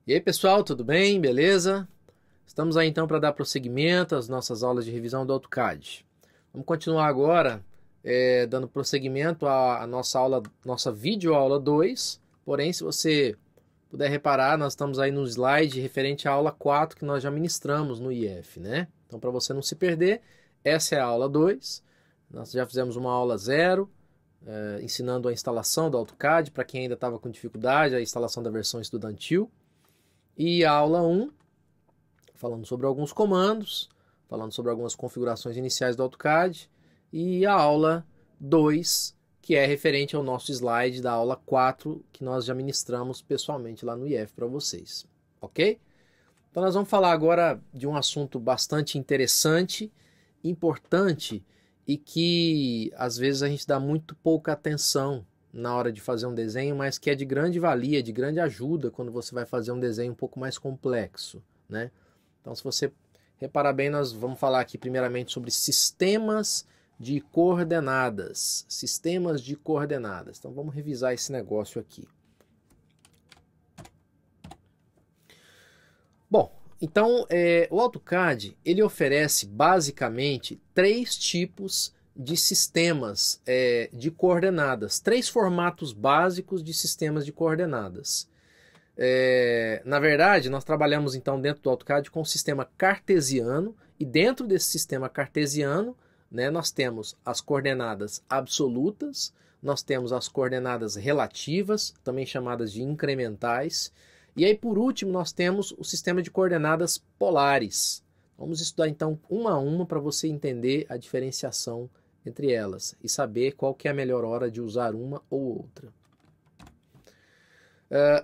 E aí pessoal, tudo bem? Beleza? Estamos aí então para dar prosseguimento às nossas aulas de revisão do AutoCAD. Vamos continuar agora dando prosseguimento à nossa aula, nossa videoaula 2. Porém, se você puder reparar, nós estamos aí no slide referente à aula 4 que nós já ministramos no IF, né? Então, para você não se perder, essa é a aula 2. Nós já fizemos uma aula 0, ensinando a instalação do AutoCAD, para quem ainda estava com dificuldade, a instalação da versão estudantil. E a aula 1, falando sobre alguns comandos, falando sobre algumas configurações iniciais do AutoCAD. E a aula 2, que é referente ao nosso slide da aula 4, que nós já ministramos pessoalmente lá no IF para vocês. Ok? Então nós vamos falar agora de um assunto bastante interessante, importante e que às vezes a gente dá muito pouca atenção na hora de fazer um desenho, mas que é de grande valia, de grande ajuda quando você vai fazer um desenho um pouco mais complexo, né? Então, se você reparar bem, nós vamos falar aqui primeiramente sobre sistemas de coordenadas. Sistemas de coordenadas. Então, vamos revisar esse negócio aqui. Bom, então, o AutoCAD, ele oferece basicamente 3 tipos de sistemas de coordenadas, 3 formatos básicos de sistemas de coordenadas. Na verdade, nós trabalhamos então dentro do AutoCAD com o sistema cartesiano, e dentro desse sistema cartesiano, né, nós temos as coordenadas absolutas, nós temos as coordenadas relativas, também chamadas de incrementais, e aí por último nós temos o sistema de coordenadas polares. Vamos estudar então uma a uma para você entender a diferenciação entre elas e saber qual que é a melhor hora de usar uma ou outra.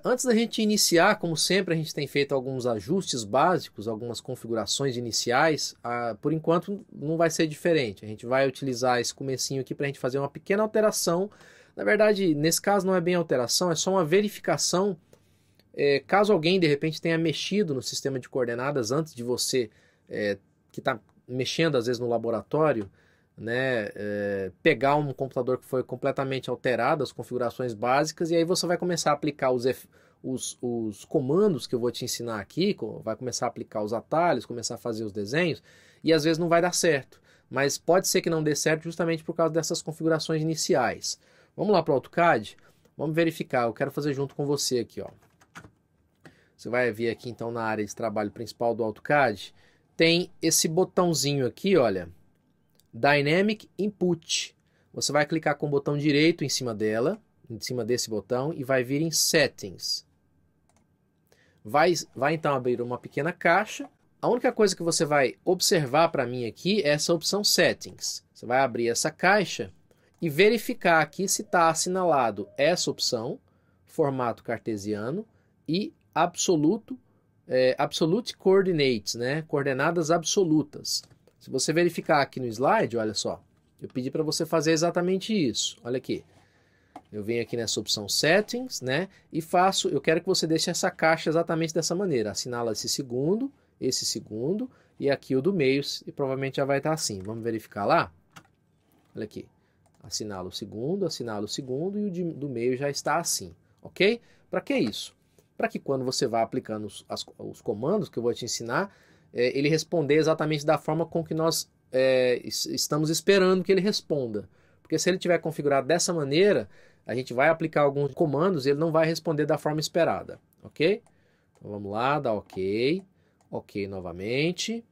Antes da gente iniciar, como sempre, a gente tem feito alguns ajustes básicos, algumas configurações iniciais. Por enquanto não vai ser diferente. A gente vai utilizar esse comecinho aqui para a gente fazer uma pequena alteração. Na verdade, nesse caso não é bem alteração, é só uma verificação. Caso alguém de repente tenha mexido no sistema de coordenadas antes de você, que está mexendo às vezes no laboratório, né, pegar um computador que foi completamente alterado, as configurações básicas, e aí você vai começar a aplicar os comandos que eu vou te ensinar aqui, vai começar a aplicar os atalhos, começar a fazer os desenhos, e às vezes não vai dar certo, mas pode ser que não dê certo justamente por causa dessas configurações iniciais. Vamos lá para o AutoCAD, vamos verificar, eu quero fazer junto com você aqui, ó. Você vai vir aqui então na área de trabalho principal do AutoCAD, tem esse botãozinho aqui, olha, Dynamic Input. Você vai clicar com o botão direito em cima dela, em cima desse botão, e vai vir em Settings. Vai então abrir uma pequena caixa. A única coisa que você vai observar para mim aqui é essa opção Settings. Você vai abrir essa caixa e verificar aqui se está assinalado essa opção, formato cartesiano e Absolute Coordinates, né? Coordenadas absolutas. Se você verificar aqui no slide, olha só, eu pedi para você fazer exatamente isso. Olha aqui, eu venho aqui nessa opção Settings, né, e eu quero que você deixe essa caixa exatamente dessa maneira. Assinala esse segundo, e aqui o do meio, e provavelmente já vai estar assim. Vamos verificar lá? Olha aqui, assinala o segundo, e o do meio já está assim, ok? Para que isso? Para que quando você vá aplicando os comandos que eu vou te ensinar, ele responder exatamente da forma com que nós estamos esperando que ele responda. Porque se ele tiver configurado dessa maneira, a gente vai aplicar alguns comandos e ele não vai responder da forma esperada, ok? Então vamos lá, dá ok, ok novamente,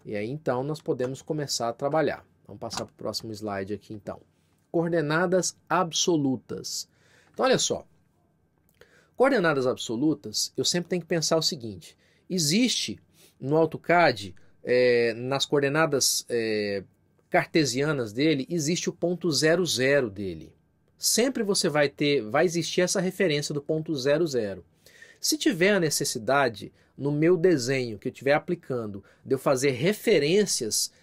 e aí então nós podemos começar a trabalhar. Vamos passar para o próximo slide aqui então. Coordenadas absolutas. Então olha só, coordenadas absolutas, eu sempre tenho que pensar o seguinte, existe no AutoCAD, nas coordenadas cartesianas dele, existe o ponto 00 dele. Sempre vai existir essa referência do ponto 00. Se tiver a necessidade, no meu desenho que eu estiver aplicando, de eu fazer referências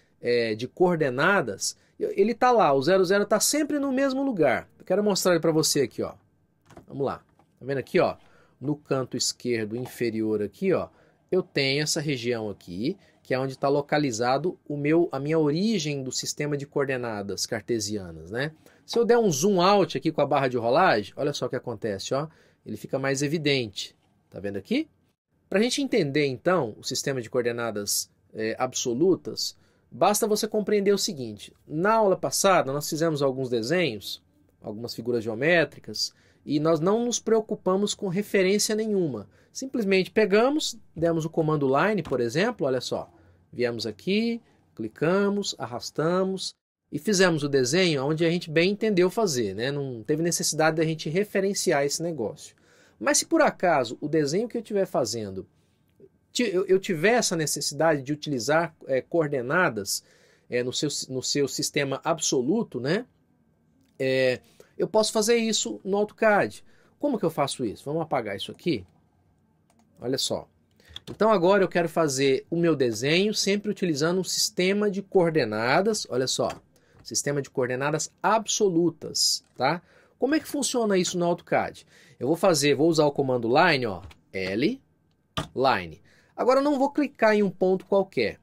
de coordenadas, ele está lá, o 00 está sempre no mesmo lugar. Eu quero mostrar ele para você aqui, ó. Vamos lá. Tá vendo aqui, ó? No canto esquerdo inferior aqui, ó, eu tenho essa região aqui, que é onde está localizado a minha origem do sistema de coordenadas cartesianas, né? Se eu der um zoom out aqui com a barra de rolagem, olha só o que acontece, ó, ele fica mais evidente. Tá vendo aqui? Para a gente entender, então, o sistema de coordenadas absolutas, basta você compreender o seguinte. Na aula passada, nós fizemos alguns desenhos, algumas figuras geométricas, e nós não nos preocupamos com referência nenhuma. Simplesmente pegamos, demos o comando line, por exemplo, olha só. Viemos aqui, clicamos, arrastamos e fizemos o desenho onde a gente bem entendeu fazer, né? Não teve necessidade da gente referenciar esse negócio. Mas se por acaso o desenho que eu estiver fazendo, eu tiver essa necessidade de utilizar coordenadas no seu sistema absoluto, né? Eu posso fazer isso no AutoCAD. Como que eu faço isso? Vamos apagar isso aqui. Olha só. Então agora eu quero fazer o meu desenho sempre utilizando um sistema de coordenadas. Olha só. Sistema de coordenadas absolutas, tá? Como é que funciona isso no AutoCAD? Eu vou usar o comando line, ó, L, line. Agora eu não vou clicar em um ponto qualquer.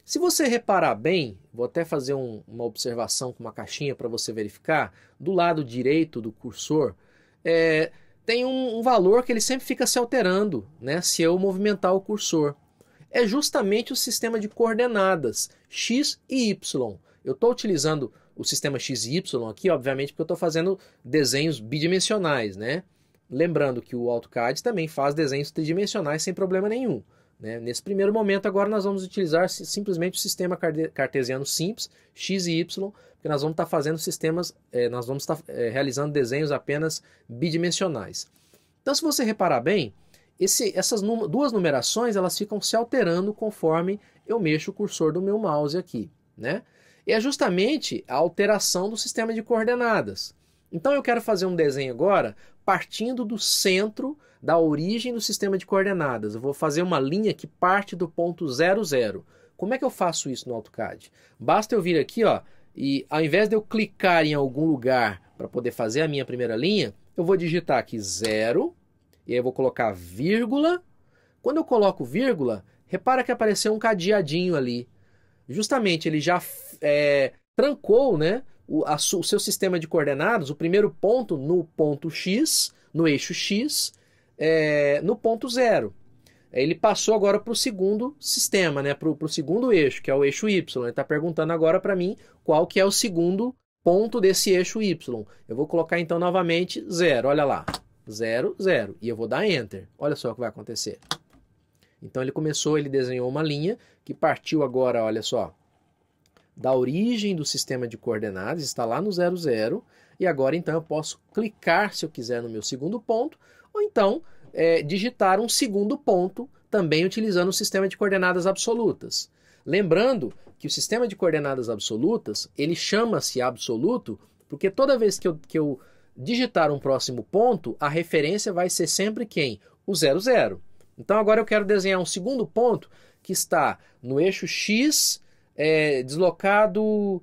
Se você reparar bem, vou até fazer uma observação com uma caixinha para você verificar, do lado direito do cursor, tem um valor que ele sempre fica se alterando, né, se eu movimentar o cursor. É justamente o sistema de coordenadas, x e y. Eu estou utilizando o sistema x e y aqui, obviamente, porque eu estou fazendo desenhos bidimensionais, né? Lembrando que o AutoCAD também faz desenhos tridimensionais sem problema nenhum. Né? Nesse primeiro momento, agora nós vamos utilizar simplesmente o sistema cartesiano simples, x e y, porque nós vamos estar fazendo nós vamos estar realizando desenhos apenas bidimensionais. Então, se você reparar bem, essas duas numerações elas ficam se alterando conforme eu mexo o cursor do meu mouse aqui. Né? E é justamente a alteração do sistema de coordenadas. Então eu quero fazer um desenho agora partindo do centro da origem do sistema de coordenadas. Eu vou fazer uma linha que parte do ponto 0, 0. Como é que eu faço isso no AutoCAD? Basta eu vir aqui, ó, e ao invés de eu clicar em algum lugar para poder fazer a minha primeira linha, eu vou digitar aqui 0, e aí eu vou colocar vírgula. Quando eu coloco vírgula, repara que apareceu um cadeadinho ali. Justamente ele já trancou, né, o seu sistema de coordenadas, o primeiro ponto no ponto X, no eixo X, no ponto 0. Ele passou agora para o segundo sistema, né, para o segundo eixo, que é o eixo Y. Ele está perguntando agora para mim qual que é o segundo ponto desse eixo Y. Eu vou colocar então novamente 0, olha lá, 0, 0, e eu vou dar Enter. Olha só o que vai acontecer. Então ele desenhou uma linha que partiu agora, olha só, da origem do sistema de coordenadas, está lá no 0, 0, e agora então eu posso clicar, se eu quiser, no meu segundo ponto, ou então digitar um segundo ponto, também utilizando o sistema de coordenadas absolutas. Lembrando que o sistema de coordenadas absolutas, ele chama-se absoluto, porque toda vez que eu digitar um próximo ponto, a referência vai ser sempre quem? O 0, 0. Então agora eu quero desenhar um segundo ponto que está no eixo X, deslocado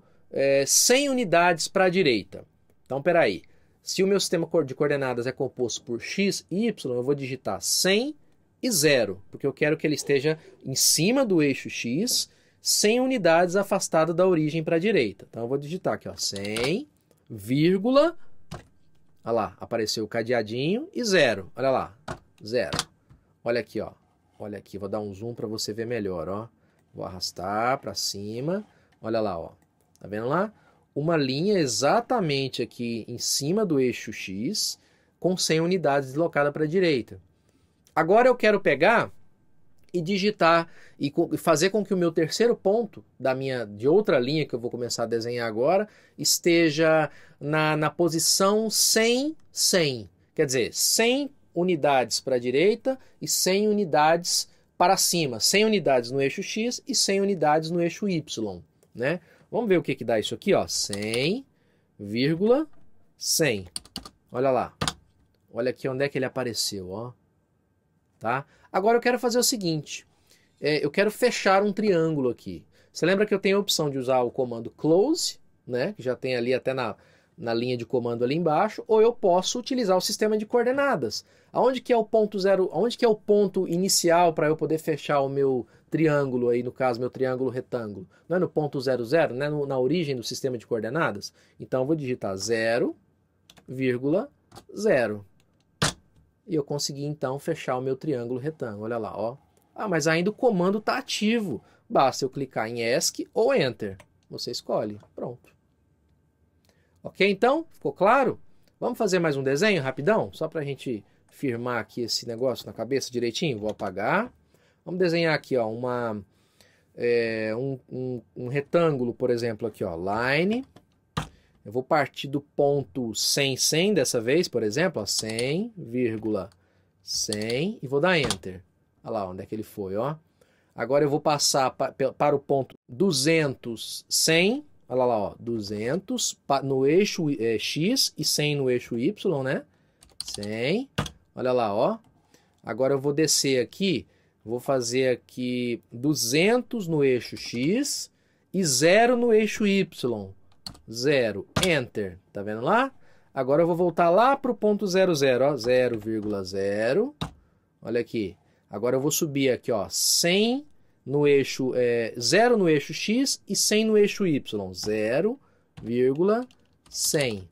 100 unidades para a direita. Então, peraí. Se o meu sistema de coordenadas é composto por x e y, eu vou digitar 100 e 0, porque eu quero que ele esteja em cima do eixo x, 100 unidades afastado da origem para a direita. Então, eu vou digitar aqui, ó, 100, vírgula, olha lá, apareceu o cadeadinho e 0. Olha lá, 0. Olha aqui, ó. Olha aqui, vou dar um zoom para você ver melhor, ó. Vou arrastar para cima. Olha lá, ó. Tá vendo lá? Uma linha exatamente aqui em cima do eixo X, com 100 unidades deslocadas para a direita. Agora eu quero pegar e digitar e fazer com que o meu terceiro ponto de outra linha que eu vou começar a desenhar agora esteja na posição 100, 100. Quer dizer, 100 unidades para a direita e 100 unidades para cima. 100 unidades no eixo X e 100 unidades no eixo Y, né? Vamos ver o que dá isso aqui, ó. 100, vírgula, 100. Olha lá. Olha aqui onde é que ele apareceu, ó. Tá? Agora eu quero fazer o seguinte. Eu quero fechar um triângulo aqui. Você lembra que eu tenho a opção de usar o comando close, né? Que já tem ali até na linha de comando ali embaixo. Ou eu posso utilizar o sistema de coordenadas. Aonde que é o ponto zero? Aonde que é o ponto inicial para eu poder fechar o meu triângulo aí, no caso, meu triângulo retângulo? Não é no ponto 0, 0, né? Na origem do sistema de coordenadas? Então eu vou digitar 0, 0. e eu consegui então fechar o meu triângulo retângulo. Olha lá, ó. Ah, mas ainda o comando está ativo. Basta eu clicar em ESC ou Enter. Você escolhe. Pronto. Ok, então? Ficou claro? Vamos fazer mais um desenho rapidão? Só para a gente firmar aqui esse negócio na cabeça direitinho. Vou apagar. Vamos desenhar aqui, ó, um retângulo, por exemplo, aqui, ó, line. Eu vou partir do ponto 100, 100 dessa vez, por exemplo, ó, 100, 100 e vou dar Enter. Olha lá onde é que ele foi, ó. Agora eu vou passar para o ponto 200, 100. Olha lá, ó, 200 no eixo X e 100 no eixo Y, né? 100. Olha lá, ó. Agora eu vou descer aqui, vou fazer aqui 200 no eixo X e 0 no eixo Y. 0, Enter. Tá vendo lá? Agora eu vou voltar lá para o ponto 00, ó, 0,0. Olha aqui. Agora eu vou subir aqui, ó, 100 no eixo, 0 no eixo X e 100 no eixo Y. 0,100.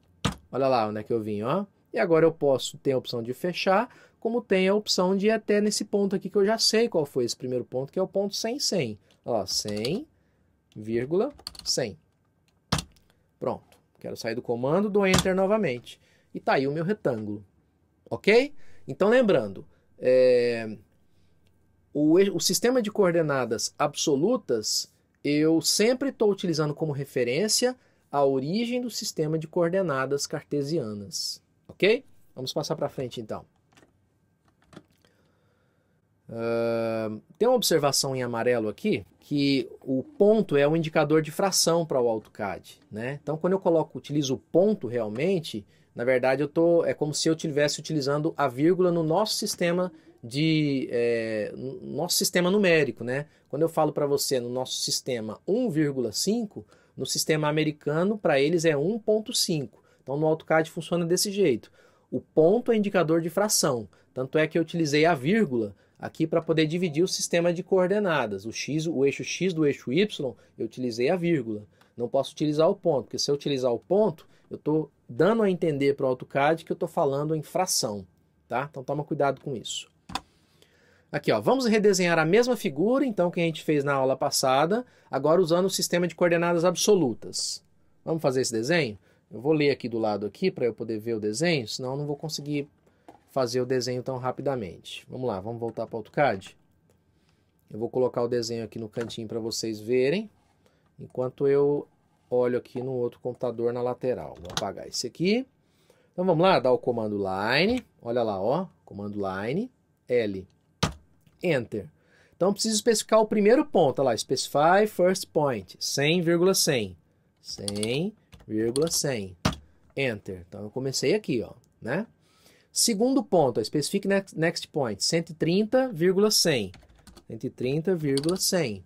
Olha lá onde é que eu vim, ó. E agora eu posso ter a opção de fechar, como tem a opção de ir até nesse ponto aqui que eu já sei qual foi esse primeiro ponto, que é o ponto 100, 100. Ó, 100,100. Pronto. Quero sair do comando, dou Enter novamente. E tá aí o meu retângulo. Ok? Então lembrando, o sistema de coordenadas absolutas, eu sempre estou utilizando como referência a origem do sistema de coordenadas cartesianas. Ok? Vamos passar para frente então. Tem uma observação em amarelo aqui, que o ponto é um indicador de fração para o AutoCAD, né? Então quando eu utilizo o ponto realmente, na verdade é como se eu estivesse utilizando a vírgula no nosso sistema numérico, né? Quando eu falo para você no nosso sistema 1,5, no sistema americano para eles é 1,5. Então no AutoCAD funciona desse jeito. O ponto é indicador de fração, tanto é que eu utilizei a vírgula aqui para poder dividir o sistema de coordenadas. O eixo X do eixo Y, eu utilizei a vírgula. Não posso utilizar o ponto, porque se eu utilizar o ponto, eu estou dando a entender para o AutoCAD que eu estou falando em fração. Tá? Então toma cuidado com isso. Aqui, ó, vamos redesenhar a mesma figura, então, que a gente fez na aula passada, agora usando o sistema de coordenadas absolutas. Vamos fazer esse desenho? Eu vou ler aqui do lado aqui para eu poder ver o desenho, senão eu não vou conseguir fazer o desenho tão rapidamente. Vamos lá, vamos voltar para o AutoCAD. Eu vou colocar o desenho aqui no cantinho para vocês verem, enquanto eu olho aqui no outro computador na lateral. Vou apagar esse aqui. Então vamos lá, dar o comando Line, olha lá, ó, comando Line, L, Enter. Então eu preciso especificar o primeiro ponto, olha lá, Specify First Point, 100,100, 100,100, Enter. Então eu comecei aqui, ó, né? Segundo ponto, Specific Next Point, 130,100, 130,100.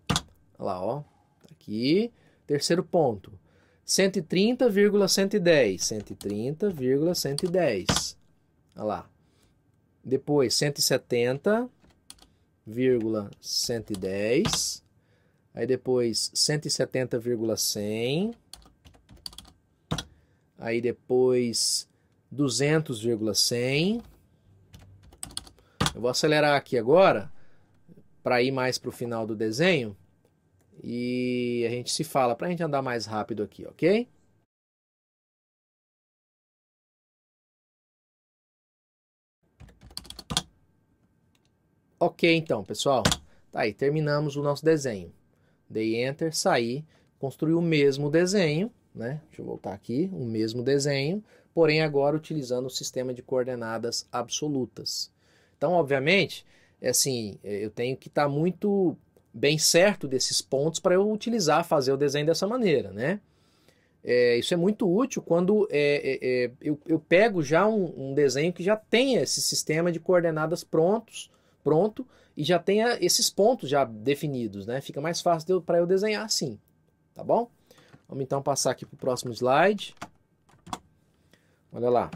Olha lá, ó, tá aqui. Terceiro ponto, 130,110, 130,110. Olha lá. Depois, 170,110. Aí depois, 170,100. Aí depois, 200,100. Eu vou acelerar aqui agora, para ir mais para o final do desenho. E a gente se fala para a gente andar mais rápido aqui, ok? Ok, então, pessoal. Tá aí, terminamos o nosso desenho. Dei Enter, saí, construí o mesmo desenho, né? Deixa eu voltar aqui, o mesmo desenho, porém agora utilizando o sistema de coordenadas absolutas. Então, obviamente, assim, eu tenho que estar muito bem certo desses pontos para eu fazer o desenho dessa maneira, né? Isso é muito útil quando eu pego já um desenho que já tenha esse sistema de coordenadas pronto e já tenha esses pontos já definidos, né? Fica mais fácil para eu desenhar assim, tá bom? Vamos então passar aqui para o próximo slide. Olha lá.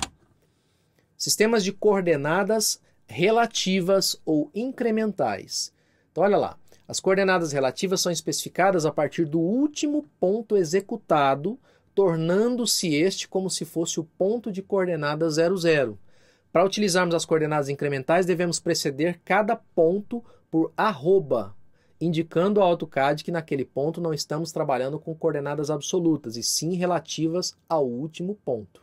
Sistemas de coordenadas relativas ou incrementais. Então, olha lá. As coordenadas relativas são especificadas a partir do último ponto executado, tornando-se este como se fosse o ponto de coordenada 00. Para utilizarmos as coordenadas incrementais, devemos preceder cada ponto por arroba, indicando ao AutoCAD que naquele ponto não estamos trabalhando com coordenadas absolutas, e sim relativas ao último ponto.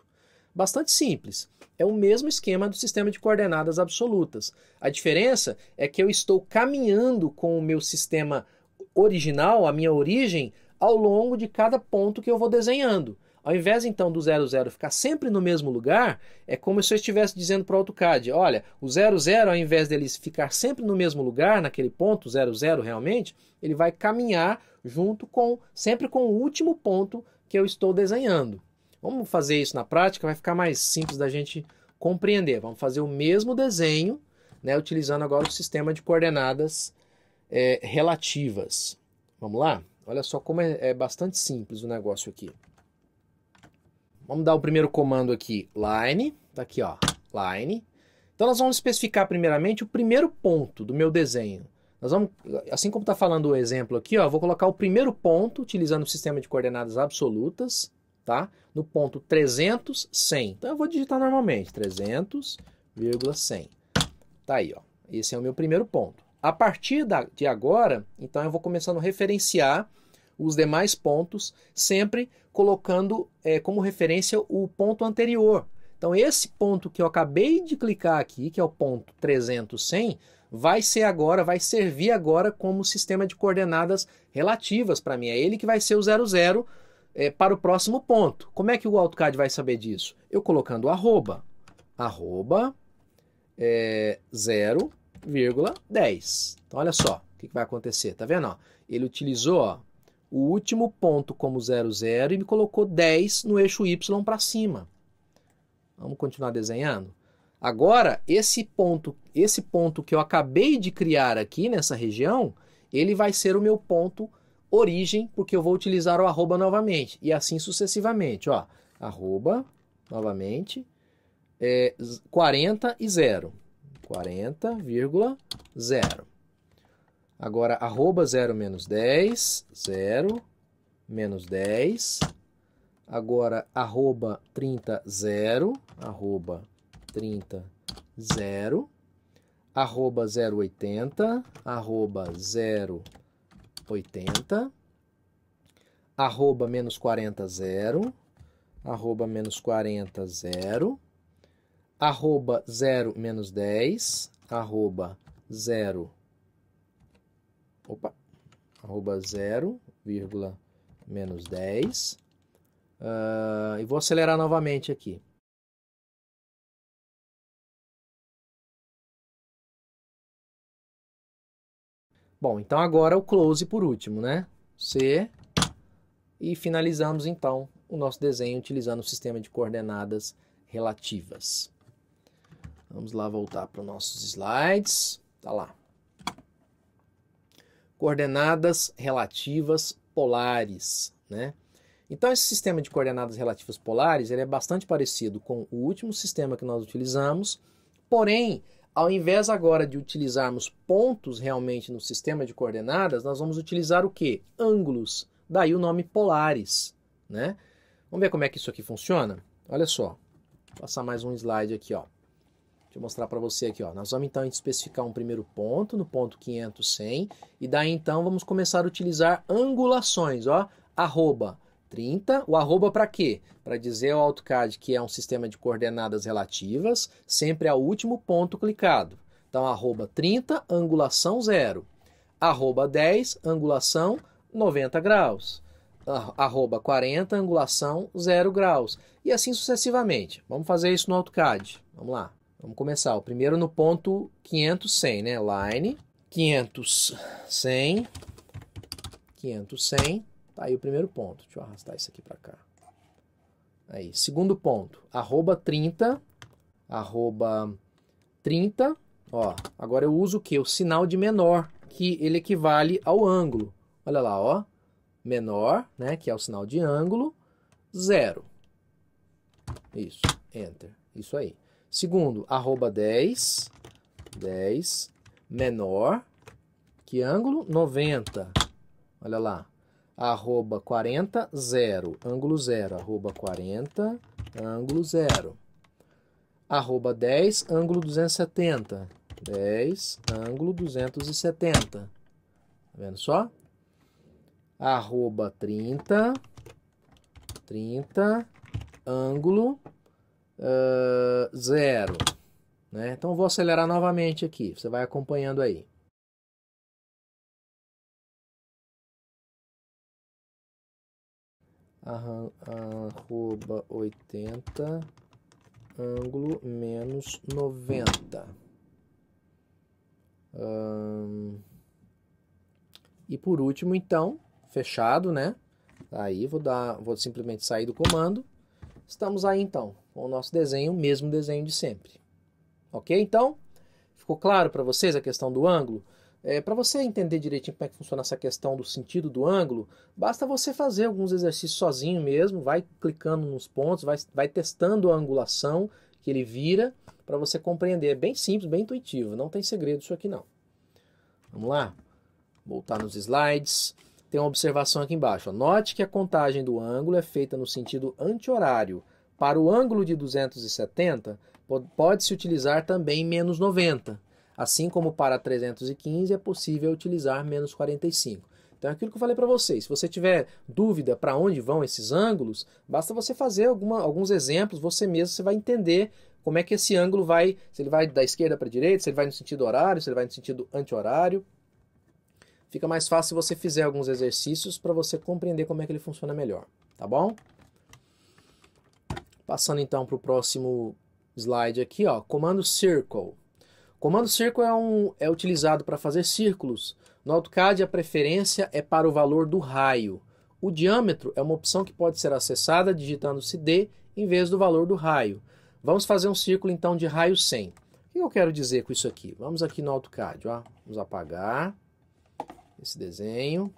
Bastante simples. É o mesmo esquema do sistema de coordenadas absolutas. A diferença é que eu estou caminhando com o meu sistema original, a minha origem, ao longo de cada ponto que eu vou desenhando. Ao invés, então, do 00 ficar sempre no mesmo lugar, é como se eu estivesse dizendo para o AutoCAD, olha, o 00, ao invés dele ficar sempre no mesmo lugar, naquele ponto, 00 realmente, ele vai caminhar sempre com o último ponto que eu estou desenhando. Vamos fazer isso na prática, vai ficar mais simples da gente compreender. Vamos fazer o mesmo desenho, né, utilizando agora o sistema de coordenadas relativas. Vamos lá? Olha só como é bastante simples o negócio aqui. Vamos dar o primeiro comando aqui, line, tá aqui ó, line. Então nós vamos especificar primeiramente o primeiro ponto do meu desenho. Nós vamos, assim como está falando o exemplo aqui, ó, vou colocar o primeiro ponto, utilizando o sistema de coordenadas absolutas, tá? No ponto 300, 100. Então eu vou digitar normalmente, 300,100. Tá aí, ó. Esse é o meu primeiro ponto. A partir de agora, então eu vou começando a referenciar os demais pontos, sempre colocando como referência o ponto anterior. Então esse ponto que eu acabei de clicar aqui, que é o ponto 300, 100, vai servir agora como sistema de coordenadas relativas para mim. É ele que vai ser o 00 para o próximo ponto. Como é que o AutoCAD vai saber disso? Eu colocando arroba 0,10. Então olha só o que vai acontecer, tá vendo? Ó, ele utilizou ó, o último ponto como 00 e me colocou 10 no eixo Y para cima. Vamos continuar desenhando? Agora, esse ponto que eu acabei de criar aqui nessa região, ele vai ser o meu ponto origem, porque eu vou utilizar o arroba novamente. E assim sucessivamente. Ó, arroba, novamente, 40 e 0. 40,0. Agora, arroba 0 menos 10, 0 menos 10. Agora, arroba 30, 0, arroba 30, 0. Arroba 0,80, arroba 0,80. Arroba menos 40, 0. Arroba menos 40, 0. Arroba 0 menos 10. Arroba 0. Arroba 0, menos 10. E vou acelerar novamente aqui. Bom, então agora o close por último, né? C. E finalizamos então o nosso desenho utilizando o sistema de coordenadas relativas. Vamos lá voltar para os nossos slides. Tá lá. Coordenadas relativas polares, né? Então esse sistema de coordenadas relativas polares, ele é bastante parecido com o último sistema que nós utilizamos, porém, ao invés agora de utilizarmos pontos realmente no sistema de coordenadas, nós vamos utilizar o quê? Ângulos, daí o nome polares, né? Vamos ver como é que isso aqui funciona? Olha só, vou passar mais um slide aqui, ó. Deixa eu mostrar para você aqui, ó. Nós vamos então especificar um primeiro ponto, no ponto 500, 100, e daí então vamos começar a utilizar angulações, ó, arroba 30, o arroba para quê? Para dizer ao AutoCAD que é um sistema de coordenadas relativas, sempre ao último ponto clicado. Então, arroba 30, angulação 0. Arroba 10, angulação 90 graus. Arroba 40, angulação 0 graus. E assim sucessivamente. Vamos fazer isso no AutoCAD. Vamos lá. Vamos começar. O primeiro no ponto 500, 100, né? Line, 500, 100, 500, 100. Tá aí o primeiro ponto. Deixa eu arrastar isso aqui para cá. Aí, segundo ponto. Arroba 30. Arroba 30. Ó, agora eu uso o quê? O sinal de menor, que ele equivale ao ângulo. Olha lá, ó. Menor, né? Que é o sinal de ângulo. 0. Isso. Enter. Isso aí. Segundo, arroba 10. 10. Menor. Que ângulo? 90. Olha lá. Arroba 40, 0. Ângulo 0. Arroba 40, ângulo 0. arroba 10, ângulo 270. 10, ângulo 270. Tá vendo só? Arroba 30, ângulo 0. Né? Então, vou acelerar novamente aqui. Você vai acompanhando aí. Arroba 80, ângulo menos 90. E por último, então, fechado, né? Aí, vou simplesmente sair do comando. Estamos aí, então, com o nosso desenho, o mesmo desenho de sempre. Ok? Então, ficou claro para vocês a questão do ângulo? Para você entender direitinho como é que funciona essa questão do sentido do ângulo, basta você fazer alguns exercícios sozinho mesmo, vai clicando nos pontos, vai testando a angulação que ele vira, para você compreender. É bem simples, bem intuitivo, não tem segredo isso aqui não. Vamos lá? Voltar nos slides. Tem uma observação aqui embaixo. Ó. Note que a contagem do ângulo é feita no sentido anti-horário. Para o ângulo de 270, pode-se utilizar também menos 90. Assim como para 315 é possível utilizar menos 45. Então é aquilo que eu falei para vocês. Se você tiver dúvida para onde vão esses ângulos, basta você fazer alguns exemplos, você mesmo você vai entender como é que esse ângulo vai, se ele vai da esquerda para a direita, se ele vai no sentido horário, se ele vai no sentido anti-horário. Fica mais fácil se você fizer alguns exercícios para você compreender como é que ele funciona melhor, tá bom? Passando então para o próximo slide aqui, ó, comando Circle. Comando Circle é utilizado para fazer círculos. No AutoCAD a preferência é para o valor do raio. O diâmetro é uma opção que pode ser acessada digitando CD em vez do valor do raio. Vamos fazer um círculo então de raio 100. O que eu quero dizer com isso aqui? Vamos aqui no AutoCAD, ó, vamos apagar esse desenho,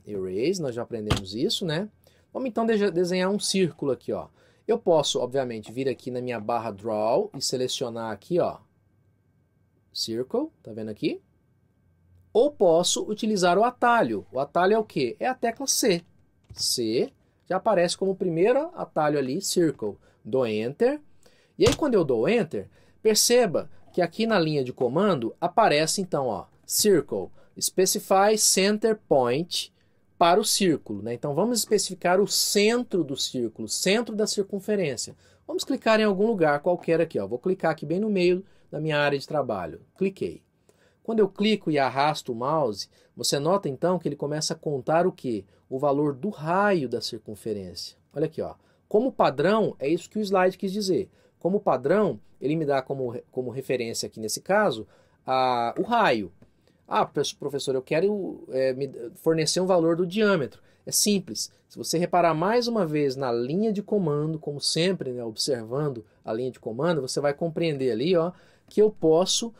erase, nós já aprendemos isso, né? Vamos então desenhar um círculo aqui, ó. Eu posso, obviamente, vir aqui na minha barra Draw e selecionar aqui, ó, Circle, tá vendo aqui? Ou posso utilizar o atalho. O atalho é o quê? É a tecla C. C já aparece como o primeiro atalho ali, Circle. Dou Enter. E aí quando eu dou Enter, perceba que aqui na linha de comando aparece então, ó, Circle, Specify Center Point para o círculo, né? Então vamos especificar o centro do círculo, centro da circunferência. Vamos clicar em algum lugar qualquer aqui, ó. Vou clicar aqui bem no meio da minha área de trabalho. Cliquei. Quando eu clico e arrasto o mouse, você nota então que ele começa a contar o quê? O valor do raio da circunferência. Olha aqui, ó. Como padrão, é isso que o slide quis dizer. Como padrão, ele me dá como referência aqui nesse caso o raio. Ah, professor, eu quero me fornecer um valor do diâmetro. É simples. Se você reparar mais uma vez na linha de comando, como sempre, né, observando a linha de comando, você vai compreender ali, ó, que eu posso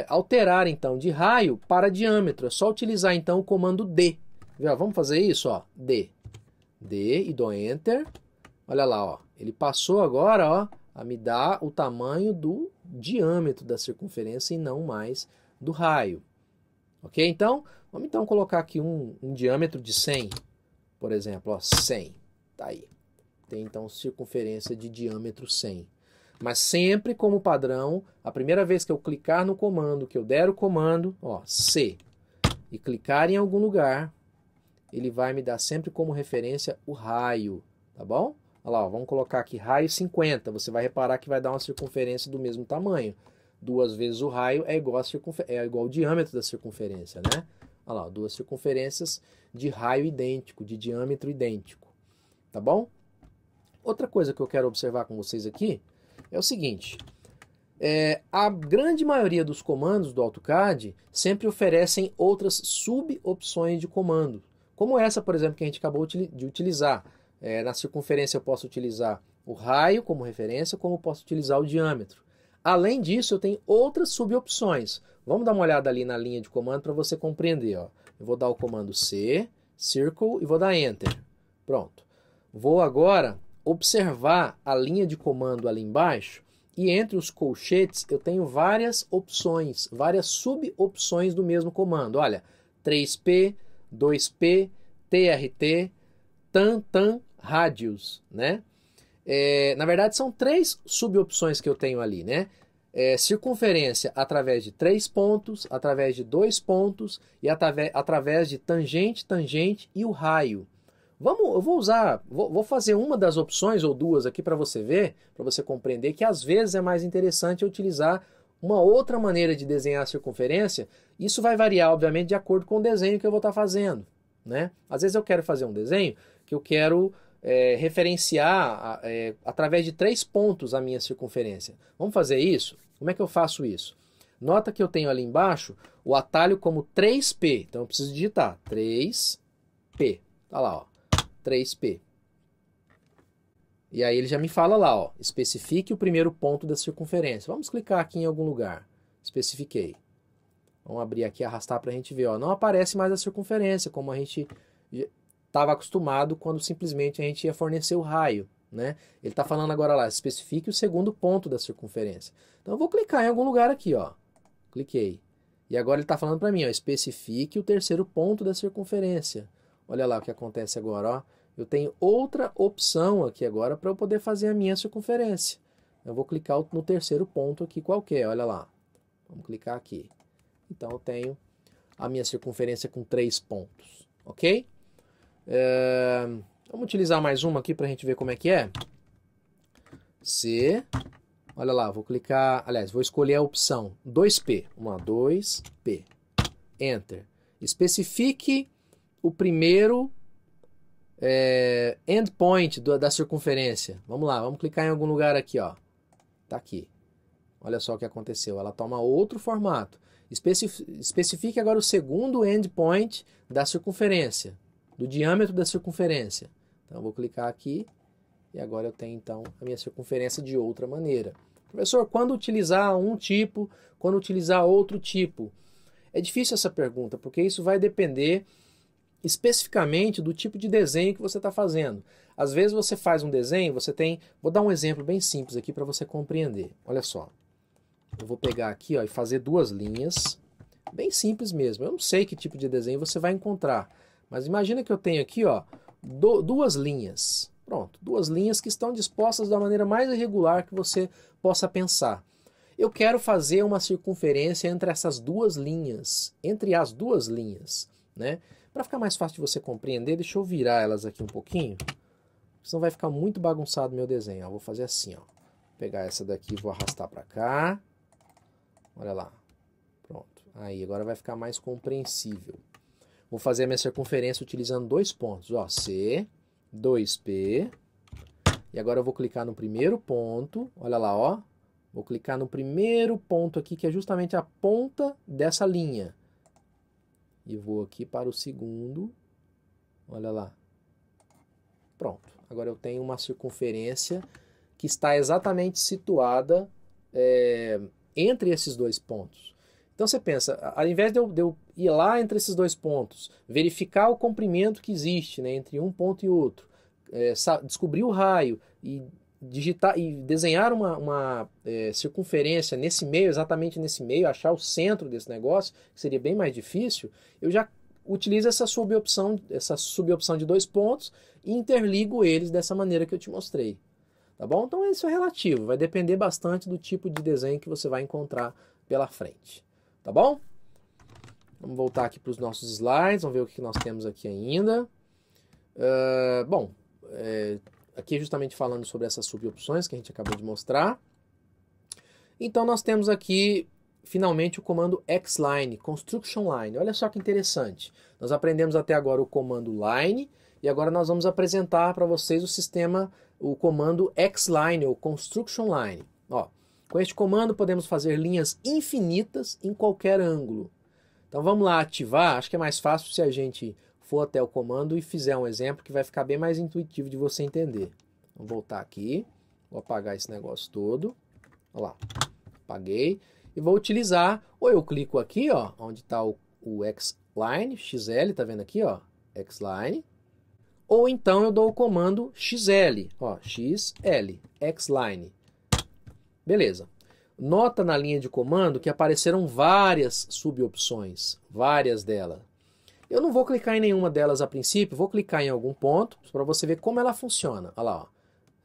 alterar então de raio para diâmetro. É só utilizar então o comando D. Vamos fazer isso, ó, D. D e dou Enter. Olha lá, ó, ele passou agora, ó, a me dar o tamanho do diâmetro da circunferência e não mais do raio. Ok? Então, vamos então colocar aqui um diâmetro de 100, por exemplo, ó, 100. Tá aí. Tem então circunferência de diâmetro 100. Mas sempre como padrão, a primeira vez que eu clicar no comando, que eu der o comando, ó, C, e clicar em algum lugar, ele vai me dar sempre como referência o raio, tá bom? Olha lá, ó, vamos colocar aqui raio 50, você vai reparar que vai dar uma circunferência do mesmo tamanho. 2 vezes o raio é igual ao diâmetro da circunferência, né? Olha lá, 2 circunferências de raio idêntico, de diâmetro idêntico, tá bom? Outra coisa que eu quero observar com vocês aqui é o seguinte, a grande maioria dos comandos do AutoCAD sempre oferecem outras sub-opções de comando, como essa, por exemplo, que a gente acabou de utilizar. Na circunferência eu posso utilizar o raio como referência, como posso utilizar o diâmetro. Além disso, eu tenho outras sub-opções. Vamos dar uma olhada ali na linha de comando para você compreender. Ó. Eu vou dar o comando C, Circle, e vou dar Enter. Pronto. Vou agora observar a linha de comando ali embaixo, e entre os colchetes eu tenho várias opções, várias sub-opções do mesmo comando. Olha, 3P, 2P, TRT, TAN, Radius, né? Na verdade, são 3 subopções que eu tenho ali, né? Circunferência através de 3 pontos, através de 2 pontos e através de tangente, tangente e o raio. Eu vou fazer uma das opções ou duas aqui para você ver, para você compreender que às vezes é mais interessante utilizar uma outra maneira de desenhar a circunferência. Isso vai variar, obviamente, de acordo com o desenho que eu vou estar fazendo, né? Às vezes eu quero fazer um desenho que eu quero referenciar através de 3 pontos a minha circunferência. Vamos fazer isso? Como é que eu faço isso? Nota que eu tenho ali embaixo o atalho como 3P. Então eu preciso digitar 3P. Tá lá, ó. 3P. E aí ele já me fala lá, ó, especifique o primeiro ponto da circunferência. Vamos clicar aqui em algum lugar. Especifiquei. Vamos abrir aqui e arrastar para a gente ver. Ó, não aparece mais a circunferência, como a gente estava acostumado quando simplesmente a gente ia fornecer o raio, né? Ele está falando agora lá, especifique o segundo ponto da circunferência. Então eu vou clicar em algum lugar aqui, ó. Cliquei. E agora ele está falando para mim, ó, especifique o terceiro ponto da circunferência. Olha lá o que acontece agora, ó. Eu tenho outra opção aqui agora para eu poder fazer a minha circunferência. Eu vou clicar no terceiro ponto aqui qualquer, olha lá. Vamos clicar aqui. Então eu tenho a minha circunferência com 3 pontos, ok? Vamos utilizar mais uma aqui para a gente ver como é que é. C, olha lá, vou clicar, aliás, vou escolher a opção 2P. 2P. Enter. Especifique o primeiro endpoint da circunferência. Vamos lá, vamos clicar em algum lugar aqui, ó. Tá aqui. Olha só o que aconteceu. Ela toma outro formato. Especifique agora o segundo endpoint da circunferência, do diâmetro da circunferência. Então eu vou clicar aqui e agora eu tenho então a minha circunferência de outra maneira. Professor, quando utilizar um tipo, quando utilizar outro tipo? É difícil essa pergunta, porque isso vai depender especificamente do tipo de desenho que você está fazendo. Às vezes você faz um desenho, você tem... Vou dar um exemplo bem simples aqui para você compreender. Olha só. Eu vou pegar aqui, ó, e fazer 2 linhas. Bem simples mesmo. Eu não sei que tipo de desenho você vai encontrar. Mas imagina que eu tenho aqui, ó, 2 linhas. Pronto, 2 linhas que estão dispostas da maneira mais irregular que você possa pensar. Eu quero fazer uma circunferência entre essas 2 linhas. Entre as 2 linhas, né? Para ficar mais fácil de você compreender, deixa eu virar elas aqui um pouquinho. Senão vai ficar muito bagunçado o meu desenho. Eu vou fazer assim, ó. Vou pegar essa daqui e vou arrastar para cá. Olha lá. Pronto. Aí, agora vai ficar mais compreensível. Vou fazer a minha circunferência utilizando 2 pontos. Ó, C, 2P. E agora eu vou clicar no primeiro ponto. Olha lá, ó. Vou clicar no primeiro ponto aqui, que é justamente a ponta dessa linha. E vou aqui para o segundo. Olha lá. Pronto. Agora eu tenho uma circunferência que está exatamente situada entre esses 2 pontos. Então você pensa, ao invés de eu ir lá entre esses 2 pontos, verificar o comprimento que existe, né, entre um ponto e outro, descobrir o raio e digitar e desenhar uma circunferência nesse meio, exatamente nesse meio, achar o centro desse negócio, que seria bem mais difícil, eu já utilizo essa subopção de 2 pontos e interligo eles dessa maneira que eu te mostrei. Tá bom? Então isso é relativo, vai depender bastante do tipo de desenho que você vai encontrar pela frente. Tá bom? Vamos voltar aqui para os nossos slides, vamos ver o que nós temos aqui ainda. Aqui é justamente falando sobre essas subopções que a gente acabou de mostrar. Então nós temos aqui, finalmente, o comando xline, construction line. Olha só que interessante. Nós aprendemos até agora o comando line e agora nós vamos apresentar para vocês o comando xline, ou construction line. Ó, com este comando podemos fazer linhas infinitas em qualquer ângulo. Então vamos lá ativar. Acho que é mais fácil se a gente for até o comando e fizer um exemplo que vai ficar bem mais intuitivo de você entender. Vamos voltar aqui, vou apagar esse negócio todo, olha lá, apaguei, e vou utilizar, ou eu clico aqui, ó, onde está o xline, xl, tá vendo aqui, ó, xline, ou então eu dou o comando xl, ó, xl, xline, beleza. Nota na linha de comando que apareceram várias subopções, várias delas. Eu não vou clicar em nenhuma delas a princípio, vou clicar em algum ponto para você ver como ela funciona. Olha lá, ó.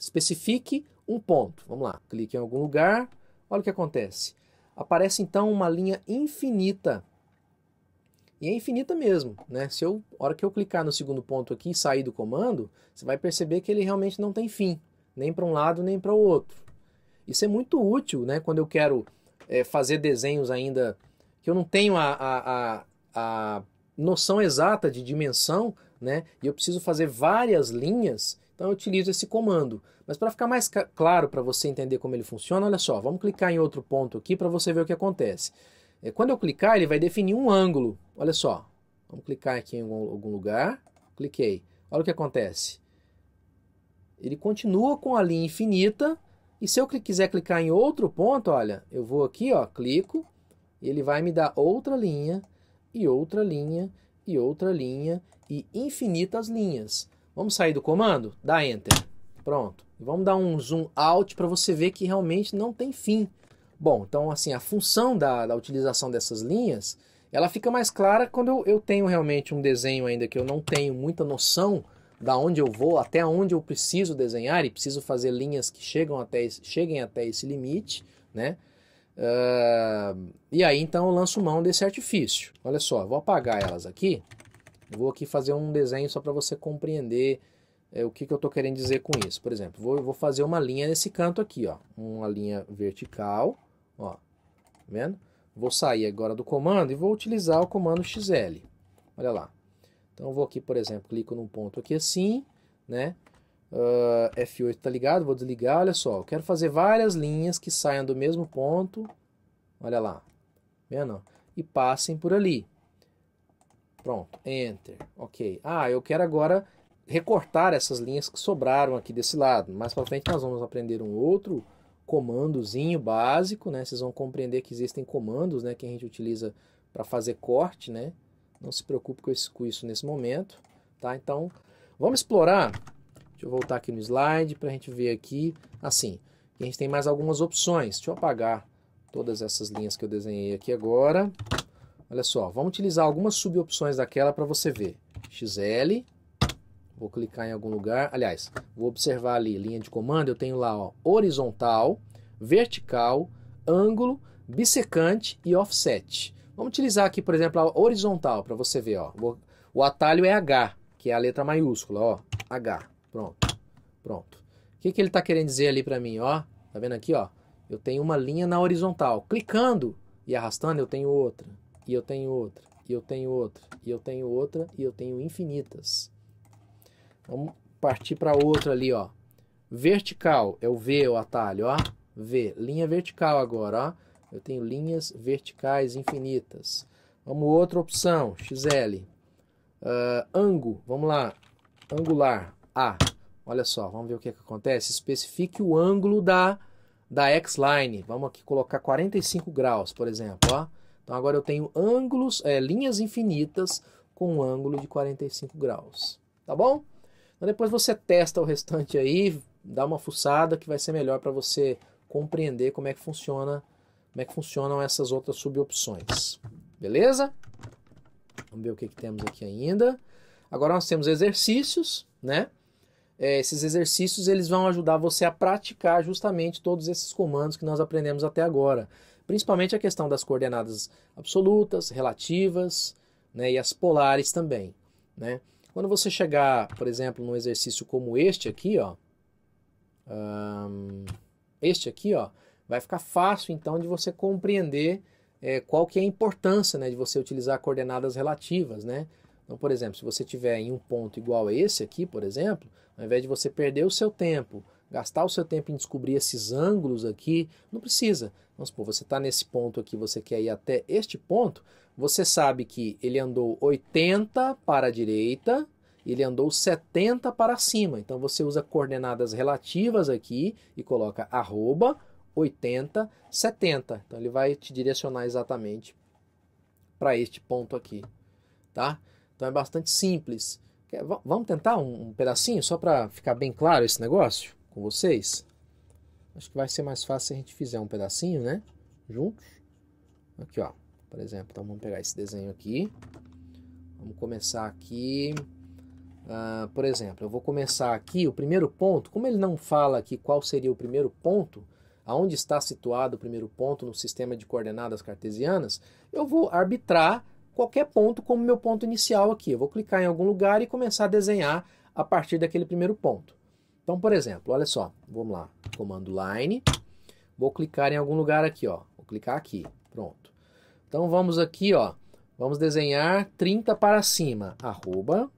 especifique um ponto. Vamos lá, clique em algum lugar, olha o que acontece. Aparece então uma linha infinita. E é infinita mesmo, né? A hora que eu clicar no segundo ponto aqui e sair do comando, você vai perceber que ele realmente não tem fim, nem para um lado nem para o outro. Isso é muito útil, né? Quando eu quero fazer desenhos ainda que eu não tenho a noção exata de dimensão, né? E eu preciso fazer várias linhas, então eu utilizo esse comando. Mas para ficar mais claro para você entender como ele funciona, olha só, vamos clicar em outro ponto aqui para você ver o que acontece. Quando eu clicar, ele vai definir um ângulo. Olha só, vamos clicar aqui em algum lugar, cliquei. Olha o que acontece. Ele continua com a linha infinita, e se eu quiser clicar em outro ponto, olha, eu vou aqui, ó, clico, e ele vai me dar outra linha, e outra linha, e outra linha, e infinitas linhas. Vamos sair do comando? Dá Enter. Pronto. Vamos dar um zoom out para você ver que realmente não tem fim. Bom, então assim, a função da utilização dessas linhas, ela fica mais clara quando eu tenho realmente um desenho ainda que eu não tenho muita noção da onde eu vou, até onde eu preciso desenhar e preciso fazer linhas que cheguem até esse limite, né? E aí então eu lanço mão desse artifício. Olha só, vou apagar elas aqui. Eu vou aqui fazer um desenho só para você compreender o que eu estou querendo dizer com isso. Por exemplo, eu vou fazer uma linha nesse canto aqui, ó, uma linha vertical, ó, tá vendo? Vou sair agora do comando e vou utilizar o comando XL. Olha lá. Então eu vou aqui, por exemplo, clico num ponto aqui assim, né? F8 está ligado, vou desligar, olha só. Eu quero fazer várias linhas que saiam do mesmo ponto, olha lá, vendo? E passem por ali. Pronto, Enter, ok. Eu quero agora recortar essas linhas que sobraram aqui desse lado. Mais para frente nós vamos aprender um outro comandozinho básico, né? Vocês vão compreender que existem comandos, né, que a gente utiliza para fazer corte, né? Não se preocupe com isso nesse momento, tá? Então, vamos explorar. Deixa eu voltar aqui no slide para a gente ver aqui. Assim, a gente tem mais algumas opções. Deixa eu apagar todas essas linhas que eu desenhei aqui agora. Olha só, vamos utilizar algumas subopções daquela para você ver. XL, vou clicar em algum lugar. Aliás, vou observar ali, linha de comando, eu tenho lá, ó, horizontal, vertical, ângulo, bissecante e offset. Vamos utilizar aqui, por exemplo, a horizontal para você ver, ó. O atalho é H, que é a letra maiúscula, ó, H. Pronto, pronto. O que ele está querendo dizer ali para mim, ó? Tá vendo aqui, ó? Eu tenho uma linha na horizontal. Clicando e arrastando, eu tenho outra. E eu tenho outra. E eu tenho outra. E eu tenho outra. E eu tenho infinitas. Vamos partir para outra ali, ó. Vertical é o V, o atalho, ó. V. Linha vertical agora, ó. Eu tenho linhas verticais infinitas. Vamos outra opção, XL. Ângulo, vamos lá. Angular, A. Olha só, vamos ver o que acontece. Especifique o ângulo da X-line. Vamos aqui colocar 45 graus, por exemplo, ó. Então agora eu tenho linhas infinitas com um ângulo de 45 graus. Tá bom? Então depois você testa o restante aí, dá uma fuçada que vai ser melhor para você compreender como é que funcionam essas outras subopções. Beleza? Vamos ver o que temos aqui ainda. Agora nós temos exercícios, né? Esses exercícios eles vão ajudar você a praticar justamente todos esses comandos que nós aprendemos até agora. Principalmente a questão das coordenadas absolutas, relativas, né, e as polares também, né? Quando você chegar, por exemplo, num exercício como este aqui, ó, vai ficar fácil então de você compreender qual que é a importância, né, de você utilizar coordenadas relativas, né? Então, por exemplo, se você tiver em um ponto igual a esse aqui, por exemplo, ao invés de você perder o seu tempo, gastar o seu tempo em descobrir esses ângulos aqui, não precisa. Vamos supor, você está nesse ponto aqui, você quer ir até este ponto, você sabe que ele andou 80 para a direita, ele andou 70 para cima. Então você usa coordenadas relativas aqui e coloca arroba 80, 70. Então ele vai te direcionar exatamente para este ponto aqui, tá? Então é bastante simples. Vamos tentar um pedacinho só para ficar bem claro esse negócio com vocês? Acho que vai ser mais fácil se a gente fizer um pedacinho, né? Juntos. Aqui, ó. Por exemplo, então vamos pegar esse desenho aqui. Vamos começar aqui. Por exemplo, eu vou começar aqui o primeiro ponto, como ele não fala aqui qual seria o primeiro ponto, aonde está situado o primeiro ponto no sistema de coordenadas cartesianas, eu vou arbitrar qualquer ponto como meu ponto inicial aqui. Eu vou clicar em algum lugar e começar a desenhar a partir daquele primeiro ponto. Então, por exemplo, olha só, vamos lá, comando line, vou clicar em algum lugar aqui, ó, vou clicar aqui, pronto. Então vamos aqui, ó, vamos desenhar 30 para cima, arroba.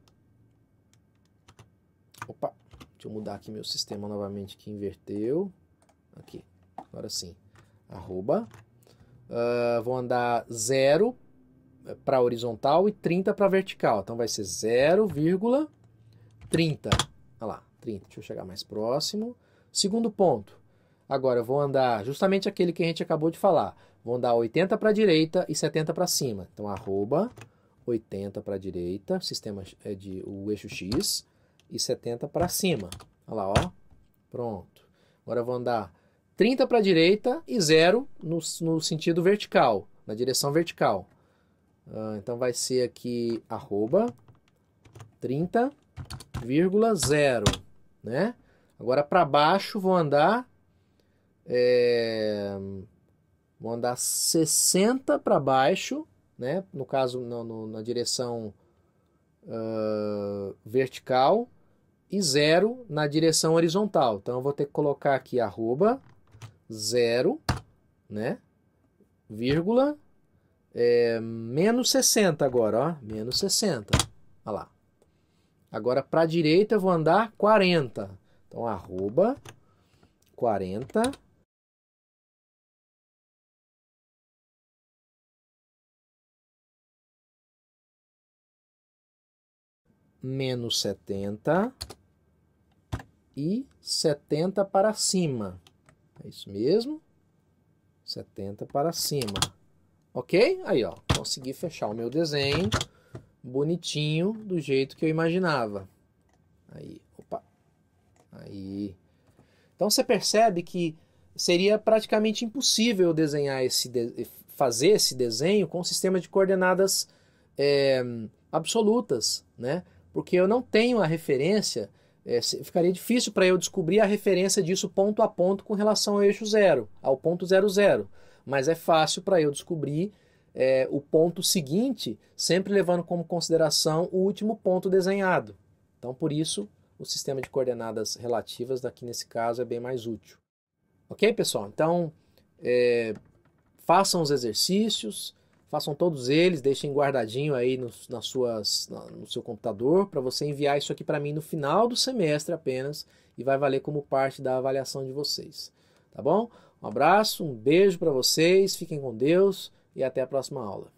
Opa, deixa eu mudar aqui meu sistema novamente que inverteu. Aqui, agora sim. Arroba. Vou andar 0 para horizontal e 30 para vertical. Então vai ser 0,30. Olha lá, 30. Deixa eu chegar mais próximo. Segundo ponto. Agora eu vou andar justamente aquele que a gente acabou de falar. Vou andar 80 para a direita e 70 para cima. Então arroba 80 para a direita, sistema é o eixo X, e 70 para cima. Olha lá, ó. Pronto. Agora eu vou andar 30 para a direita e 0 no sentido vertical, na direção vertical. Então vai ser aqui arroba 30,0, né? Agora para baixo vou andar 60 para baixo, né? No caso na direção vertical, e 0 na direção horizontal. Então eu vou ter que colocar aqui arroba 0, né? Vírgula, menos 60 agora, ó, menos 60. Olha lá. Agora para a direita eu vou andar 40. Então arroba 40 menos 70 e 70 para cima. É isso mesmo? 70 para cima. Ok? Aí, ó, consegui fechar o meu desenho bonitinho do jeito que eu imaginava. Aí, opa. Aí. Então você percebe que seria praticamente impossível desenhar fazer esse desenho com um sistema de coordenadas absolutas, né? Porque eu não tenho a referência, ficaria difícil para eu descobrir a referência disso ponto a ponto com relação ao eixo 0, ao ponto 00. Mas é fácil para eu descobrir o ponto seguinte, sempre levando como consideração o último ponto desenhado. Então, por isso, o sistema de coordenadas relativas, daqui nesse caso, é bem mais útil. Ok, pessoal? Então, façam os exercícios, façam todos eles, deixem guardadinho aí no seu computador para você enviar isso aqui para mim no final do semestre apenas e vai valer como parte da avaliação de vocês. Tá bom? Um abraço, um beijo para vocês, fiquem com Deus e até a próxima aula.